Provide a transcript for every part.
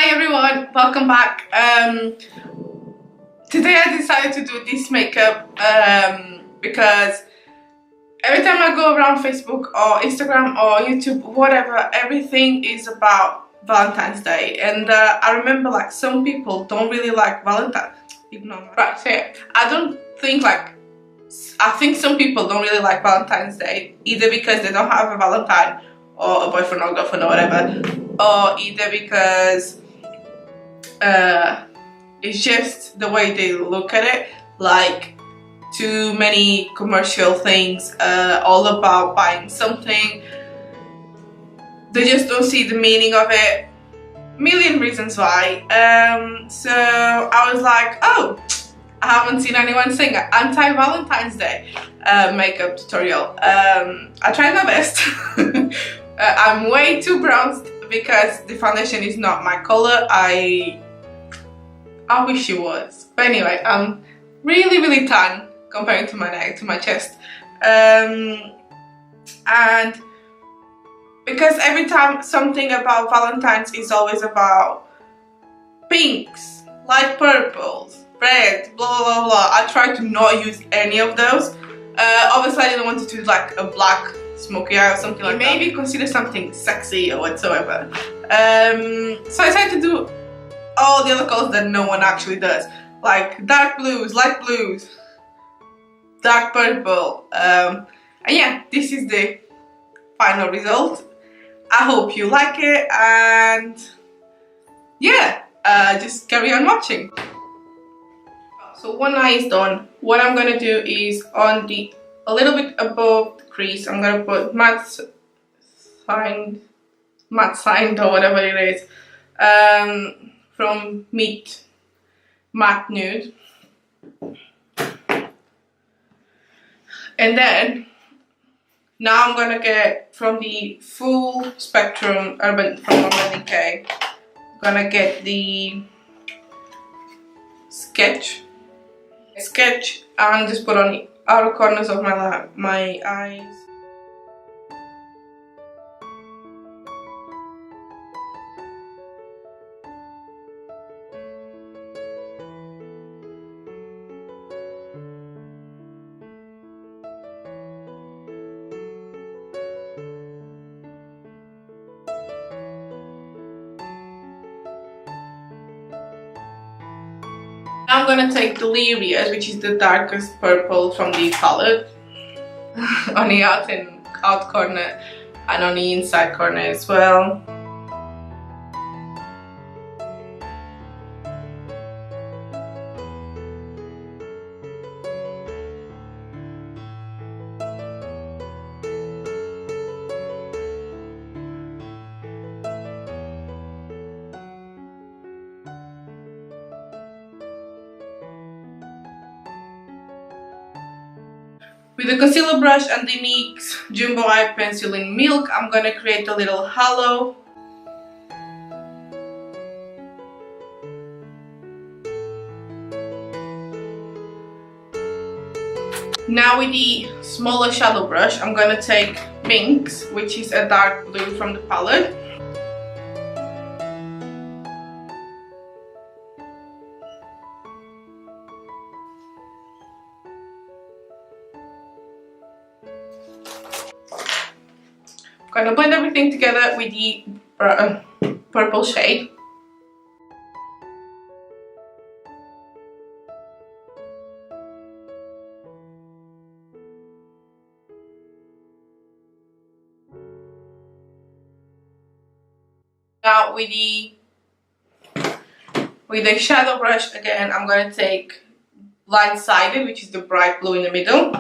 Hi everyone, welcome back. Today I decided to do this makeup because every time I go around Facebook or Instagram or YouTube, whatever, everything is about Valentine's Day, and I remember like some people don't really like Valentine. Right, so yeah, I think some people don't really like Valentine's Day, either because they don't have a Valentine or a boyfriend or girlfriend or whatever, or either because it's just the way they look at it, like too many commercial things, all about buying something. They just don't see the meaning of it. Million reasons why. So I was like, oh, I haven't seen anyone sing an anti-Valentine's Day makeup tutorial. I tried my best. I'm way too bronzed because the foundation is not my color. I wish it was, but anyway, I'm really tan compared to my neck, to my chest, and because every time something about Valentine's is always about pinks, light purples, reds, blah blah blah, I try to not use any of those. Obviously I didn't want to do like a black smoky eye or something like that. Maybe consider something sexy or whatsoever. So I decided to do all the other colors that no one actually does, like dark blues, light blues, dark purple, and yeah, this is the final result. I hope you like it, and yeah, just carry on watching. So one eye is done. What I'm gonna do is on a little bit above the crease, I'm gonna put matte signed or whatever it is, from Matte Nude, and then now I'm gonna get from the full spectrum from Urban Decay. I'm gonna get the sketch and just put on the outer corners of my eyes. Now I'm gonna take Delirious, which is the darkest purple from the palette, on the out corner and on the inside corner as well. With the concealer brush and the NYX Jumbo Eye Pencil in Milk, I'm gonna create a little halo. Now with the smaller shadow brush, I'm gonna take Minx, which is a dark blue from the palette. I'm gonna blend everything together with the purple shade. Now with the shadow brush again, I'm gonna take Blind Sided, which is the bright blue in the middle.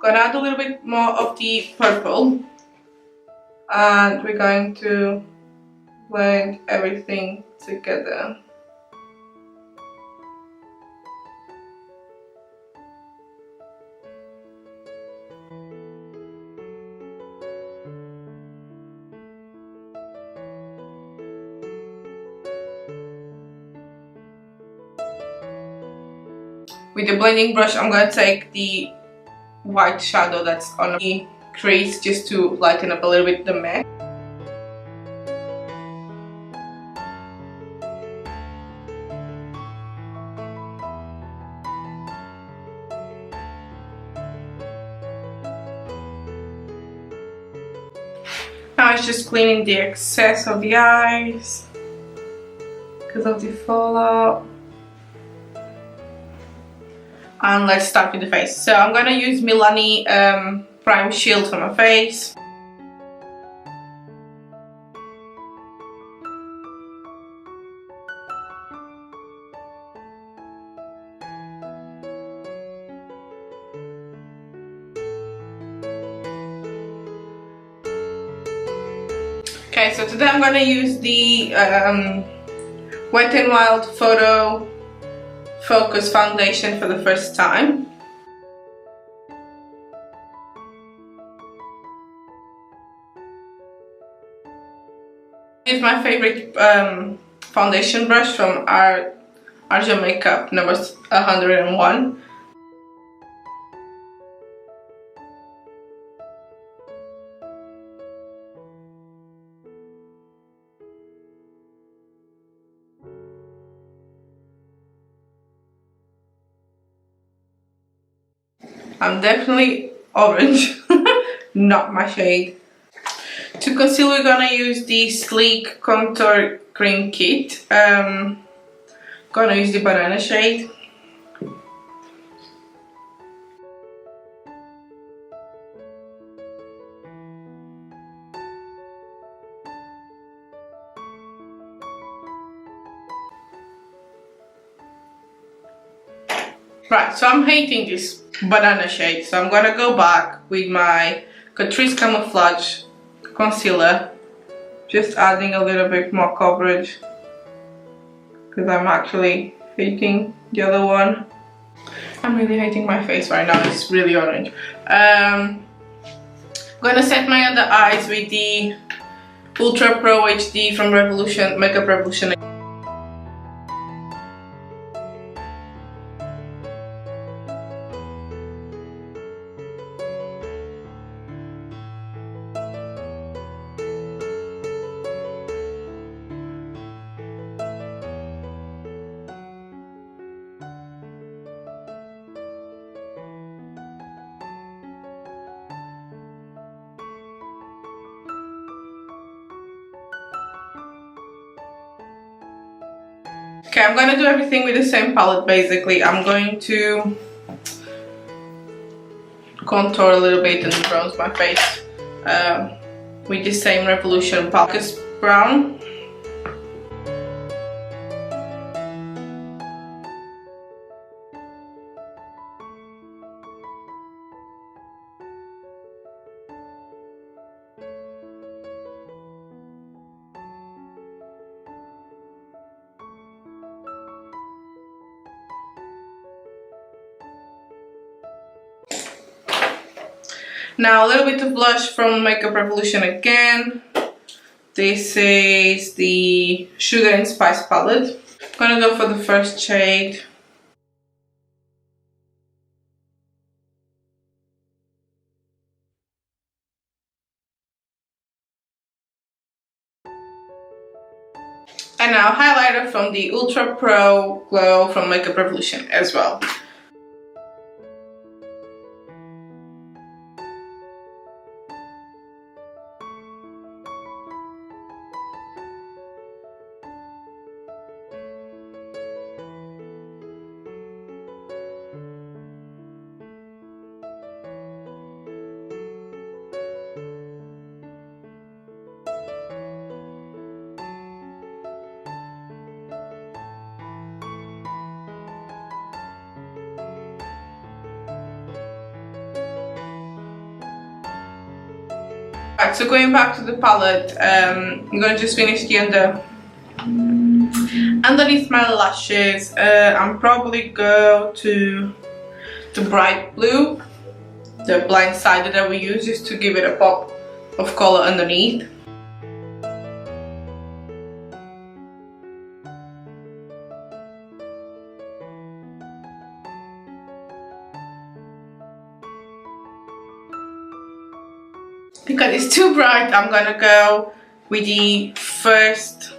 Gonna add a little bit more of the purple, and we're going to blend everything together. With the blending brush, I'm going to take the white shadow that's on the crease just to lighten up a little bit the mess. Now it's just cleaning the excess of the eyes because of the fallout. And let's start with the face. So I'm gonna use Milani Prime Shield for my face. Okay, so today I'm gonna use the Wet n Wild Photo Focus Foundation for the first time. It's my favorite foundation brush from Arja Makeup number 101. I'm definitely orange, not my shade. To conceal, we're gonna use the Sleek Contour Cream Kit. Gonna use the banana shade. Right, so I'm hating this banana shade, so I'm gonna go back with my Catrice Camouflage concealer, just adding a little bit more coverage because I'm actually hating the other one. I'm really hating my face right now, it's really orange. I'm gonna set my under eyes with the Ultra Pro HD from Revolution, Makeup Revolution. Okay, I'm gonna do everything with the same palette basically. I'm going to contour a little bit and bronze my face with the same Revolution Focus Brown. Now a little bit of blush from Makeup Revolution again. This is the Sugar and Spice palette. I'm gonna go for the first shade. And now highlighter from the Ultra Pro Glow from Makeup Revolution as well. Right, so going back to the palette, I'm gonna just finish the underneath my lashes. I'm probably go to the bright blue, the blindsided that we use, just to give it a pop of color underneath. Because it's too bright, I'm gonna go with the first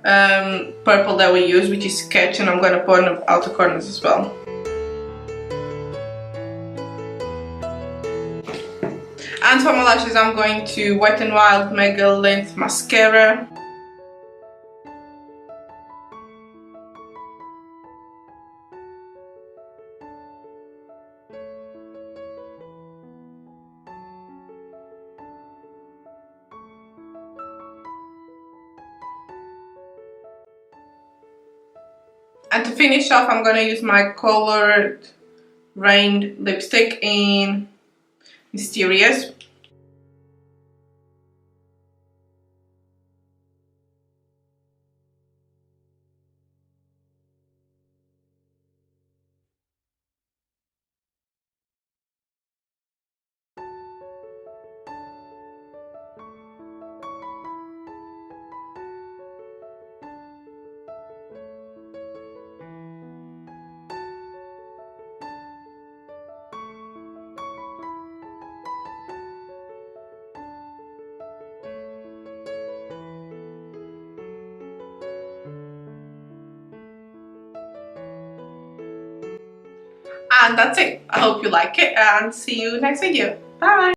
purple that we use, which is Sketch, and I'm gonna put on the outer corners as well. And for my lashes, I'm going to Wet n Wild Mega Length Mascara. And to finish off, I'm gonna use my Colored Rain lipstick in Mysterious. And that's it. I hope you like it and see you next video. Bye!